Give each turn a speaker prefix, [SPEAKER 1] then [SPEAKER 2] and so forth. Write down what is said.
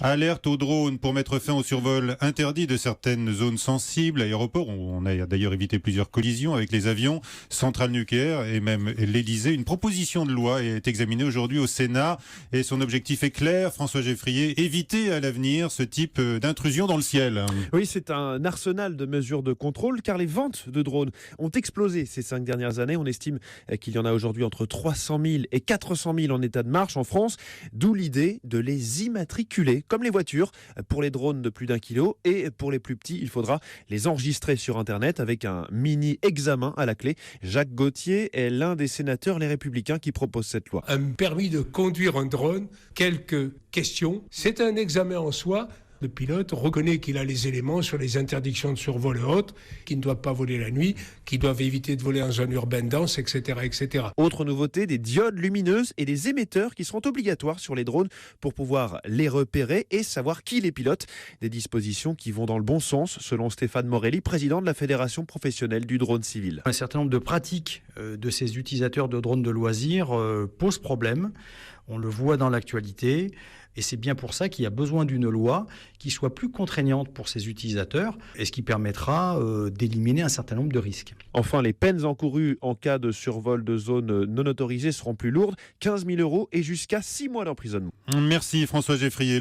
[SPEAKER 1] Alerte aux drones pour mettre fin au survol interdit de certaines zones sensibles, aéroports. On a d'ailleurs évité plusieurs collisions avec les avions, centrales nucléaires et même l'Elysée. Une proposition de loi est examinée aujourd'hui au Sénat et son objectif est clair, François Geffrier, éviter à l'avenir ce type d'intrusion dans le ciel.
[SPEAKER 2] Oui, c'est un arsenal de mesures de contrôle car les ventes de drones ont explosé ces 5 dernières années. On estime qu'il y en a aujourd'hui entre 300 000 et 400 000 en état de marche en France, d'où l'idée de les immatriculer comme les voitures pour les drones de plus d'1 kilo et pour les plus petits, il faudra les enregistrer sur Internet avec un mini examen à la clé. Jacques Gauthier est l'un des sénateurs Les Républicains qui propose cette loi.
[SPEAKER 3] Un permis de conduire un drone, quelques questions, c'est un examen en soi. Le pilote reconnaît qu'il a les éléments sur les interdictions de survol et autres, qu'il ne doit pas voler la nuit, qu'il doit éviter de voler en zone urbaine dense, etc., etc.
[SPEAKER 2] Autre nouveauté, des diodes lumineuses et des émetteurs qui seront obligatoires sur les drones pour pouvoir les repérer et savoir qui les pilote. Des dispositions qui vont dans le bon sens, selon Stéphane Morelli, président de la Fédération professionnelle du drone civil.
[SPEAKER 4] Un certain nombre de pratiques de ces utilisateurs de drones de loisirs posent problème. On le voit dans l'actualité et c'est bien pour ça qu'il y a besoin d'une loi qui soit plus contraignante pour ces utilisateurs et ce qui permettra d'éliminer un certain nombre de risques.
[SPEAKER 2] Enfin, les peines encourues en cas de survol de zones non autorisées seront plus lourdes, 15 000 € et jusqu'à 6 mois d'emprisonnement.
[SPEAKER 1] Merci François Geffrier.